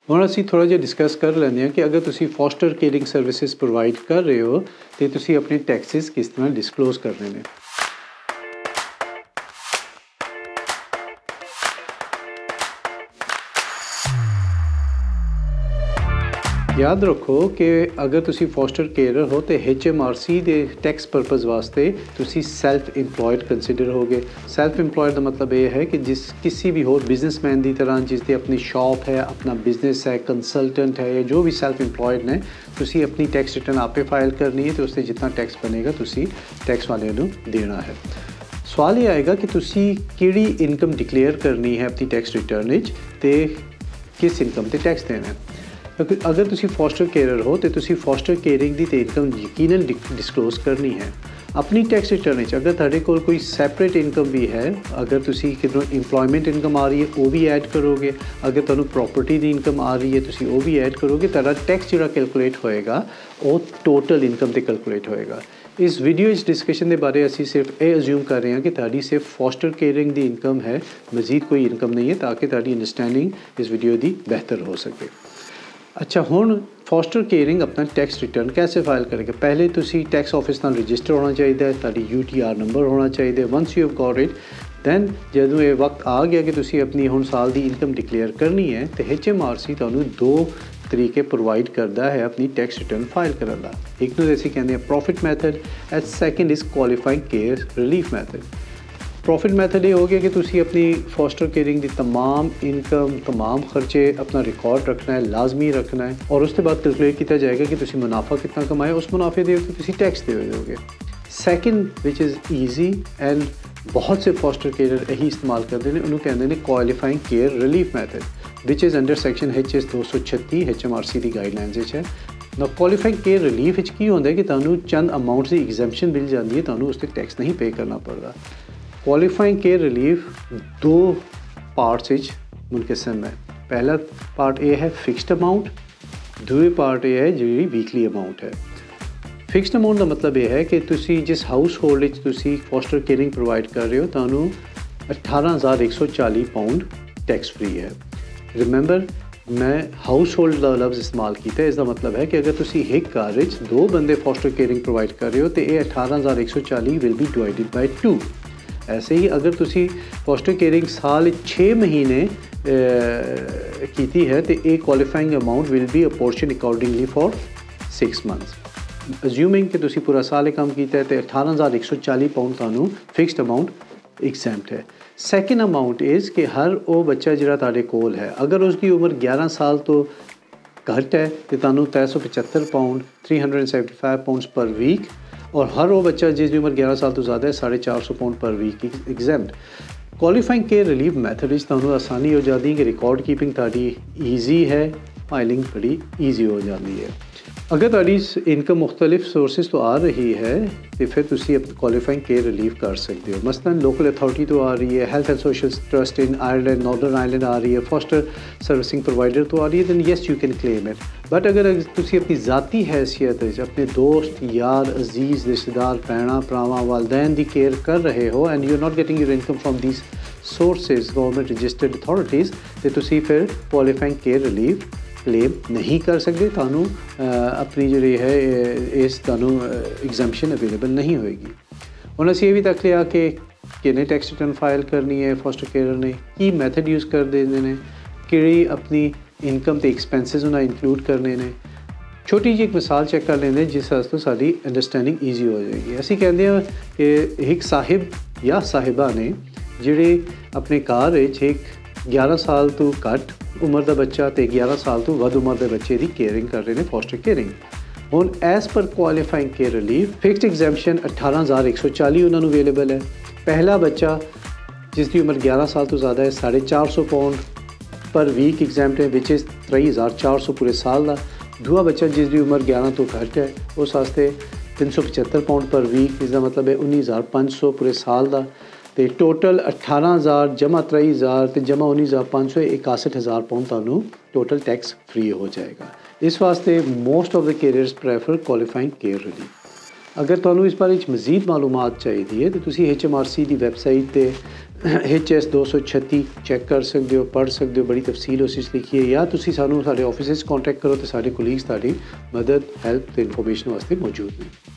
ਹੁਣ ਅਸੀਂ ਥੋੜ੍ਹਾ ਜਿਹਾ ਡਿਸਕਸ ਕਰ ਲੈਂਦੇ ਹਾਂ ਕਿ ਅਗਰ ਤੁਸੀਂ ਫੋਸਟਰ ਕੇਅਰਿੰਗ ਸਰਵਿਸਿਜ਼ ਪ੍ਰੋਵਾਈਡ ਕਰ ਰਹੇ ਹੋ ਤਾਂ ਤੁਸੀਂ ਆਪਣੇ ਟੈਕਸਿਸ ਕਿਸ ਤਰ੍ਹਾਂ ਡਿਸਕਲੋਜ਼ ਕਰਨੇ ਨੇ। याद रखो कि अगर तुसी फॉस्टर केयरर हो तो HMRC के टैक्स परपज़ वास्ते तुसी सैल्फ इंपलॉयड कंसिडर होगे। सैल्फ इंपलॉयड का मतलब ये है कि जिस किसी भी होर बिजनेसमैन की तरह जिसकी अपनी शॉप है, अपना बिजनेस है, कंसल्टेंट है या जो भी सैल्फ इंपलॉयड ने, तुसी अपनी टैक्स रिटर्न आपे फाइल करनी है तो उससे जितना टैक्स बनेगा तुसी टैक्स वाले नूं देना है। सवाल ये आएगा कि तुसी किहड़ी इनकम डिक्लेयर करनी है अपनी टैक्स रिटर्न विच ते किस इनकम ते टैक्स देना है। अगर तुसी फॉस्टर केयरर हो तो तुसी फॉस्टर केयरिंग की इनकम यकीनन डिस्कलोज करनी है अपनी टैक्स रिटर्न। अगर तुहाडे कोल कोई सैपरेट इनकम भी है, अगर तुसी किधरों इंप्लॉयमेंट इनकम आ रही है वो भी ऐड करोगे, अगर तुहानू प्रॉपर्टी की इनकम आ रही है तुसी वो भी ऐड करोगे, तुहाडा टैक्स जिहड़ा कैलकुलेट होएगा वो टोटल इनकम ते कैलकुलेट होएगा। इस वीडियो इस डिस्कशन के बारे असी सिर्फ ये अज्यूम कर रहे हैं कि तुहाडी सिर्फ फॉस्टर केयरिंग की इनकम है, मजीद कोई इनकम नहीं है, ताकि तुहाडी अंडरस्टैंडिंग इस वीडियो की बेहतर हो सके। अच्छा, हुण फॉस्टर केयरिंग अपना टैक्स रिटर्न कैसे फाइल करेगा। पहले तुसी टैक्स ऑफिस नाल रजिस्टर होना चाहिए, तुहाडी UTR नंबर होना चाहिए। Once you have got it then जदों ये वक्त आ गया कि तुसी अपनी हुण साल की इनकम डिक्लेयर करनी है तो HMRC तुहानू 2 तरीके प्रोवाइड करता है अपनी टैक्स रिटर्न फाइल करने का। एक नूं असीं कहंदे हैं profit method and second is qualifying care relief method. Profit method ये हो गया कि तुसी अपनी फॉस्टर केयरिंग की तमाम इनकम, तमाम खर्चे अपना रिकॉर्ड रखना है, लाजमी रखना है, और उसके बाद कैलकुलेट किया जाएगा कि तुसी मुनाफा कितना कमाया, उस मुनाफे दे उत्ते तुसी टैक्स दे दोगे। Second which is easy and बहुत से फॉस्टर केयरर यही इस्तेमाल करते हैं, उन्होंने कहते हैं qualifying care relief method which is under section HS 236 HMRC की गाइडलाइंस है। ना क्वालिफाइंग केयर रिलीफ की होंदा है कि तुहानू चंद अमाउंट की एग्जैम्पशन मिल जाती है, तुहानू उस पर टैक्स नहीं पे करना पड़ता। क्वालिफाइंग केयर रिलीफ 2 पार्ट्स मुनकसम है। पहला पार्ट ये है फिक्सड अमाउंट, दूसरी पार्ट ये है जी वीकली अमाउंट है। फिक्सड अमाउंट का मतलब ये है कि तुसी जिस हाउस होल्ड तुसी फॉस्टर केयरिंग प्रोवाइड कर रहे हो तुहानू 18,140 पाउंड टैक्स फ्री है। रिमेंबर मैं हाउस होल्ड का लफ्ज़ इस्तेमाल किया, इसका मतलब है कि अगर तुसी एक घर 2 बंदे फॉस्टर केयरिंग प्रोवाइड कर रहे हो तो ये 18,140 विल बी डिवाइडेड बाय 2। ऐसे ही अगर तुसी फॉस्टर केयरिंग साल 6 महीने की है तो एक qualifying amount will be apportion accordingly for 6 months. Assuming कि तुसी पूरा साल काम किया है तो 18,140 पाउंड तुहानू फिक्सड अमाउंट एग्जैम्प्ट है। सैकेंड अमाउंट इज़ कि हर वो बच्चा जिहड़ा तुहाडे कोल है, अगर उसकी उम्र 11 साल तो घट है तो तुहानू 375 पाउंड 375 पाउंड्स पर वीक, और हर वो बच्चा जिसकी उम्र 11 साल तो ज़्यादा है 450 pound per week exempt. Qualifying care relief method तुहानू आसानी हो जाती है कि रिकॉर्ड कीपिंग ताड़ी ईजी है, फाइलिंग बड़ी ईजी हो जाती है। अगर ताड़ी इनकम मुख्तलिफ सोर्सेज तो आ रही है तो फिर तुसी क्वालिफाइंग केयर रिलीफ कर सकते हो। मसलन लोकल अथॉरिटी तो आ रही है, health and social trust in Ireland, Northern Ireland आ रही है, फॉस्टर सर्विसिंग प्रोवाइडर तो आ रही है, then yes you can claim it. But अगर तुसी अपनी ज़ाती हैसियत अपने दोस्त यार अजीज़ रिश्तेदार भैन भरावां वालदैन की केयर कर रहे हो and you are not getting your income from these sources government registered authorities तो तुसी फिर क्वालिफाइंग केयर रिलीफ क्लेम नहीं कर सकते, थानू अपनी जी है इस थानू एग्जैम्पशन अवेलेबल नहीं होएगी। हुण असीं ये भी तक लिया कि किन्ने टैक्स रिटर्न फाइल करनी है फॉस्टर केयरर ने, की मैथड यूज़ कर देने ने, किहड़ी अपनी इनकम ते एक्सपेंसिस उन्हें इंक्लूड करने ने। छोटी जी एक मिसाल चेक कर लेंगे जिस वास्ते साडी अंडरस्टैंडिंग ईजी हो जाएगी। असीं कहते हैं कि एक साहिब या साहिबा ने जिहड़े अपने घर एक 11 साल तो घट उम्र का बच्चा तो 11 साल तो वध उम्र के बच्चे की केयरिंग कर रहे हैं फॉस्टर केयरिंग। हुण as per qualifying care relief fixed exemption 18,140 उन्होंने अवेलेबल है। पहला बच्चा जिसकी उम्र 11 साल तो ज़्यादा है 450 पाउंड पर वीक एग्जैम्प्ट है विच इज़ 3,400 पूरे साल का। दूआ बच्चा जिसकी उम्र 11 तो घट है उस वास्ते 375 पाउंड पर वीक, इसका मतलब है 19,500 पूरे साल का। तो टोटल 18,000 जमा 3,000 तो जमा 19,500 61,000 पाउंड तुहानू टोटल टैक्स फ्री हो जाएगा। इस वास्ते most of the carriers prefer qualifying care relief. अगर तुहानू इस बारे मज़ीद मालूमात चाहिए है तो तुसी HMRC की वैबसाइट पर HS 236 चैक कर सकते हो, पढ़ सकते हो, बड़ी तफसील उस लिखी है, या तुसी सानू साडे ऑफिस कॉन्टैक्ट करो तो सारे कोलीग्स ताड़ी मदद, हैल्प तो इन्फॉर्मेशन वास्ते मौजूद ने।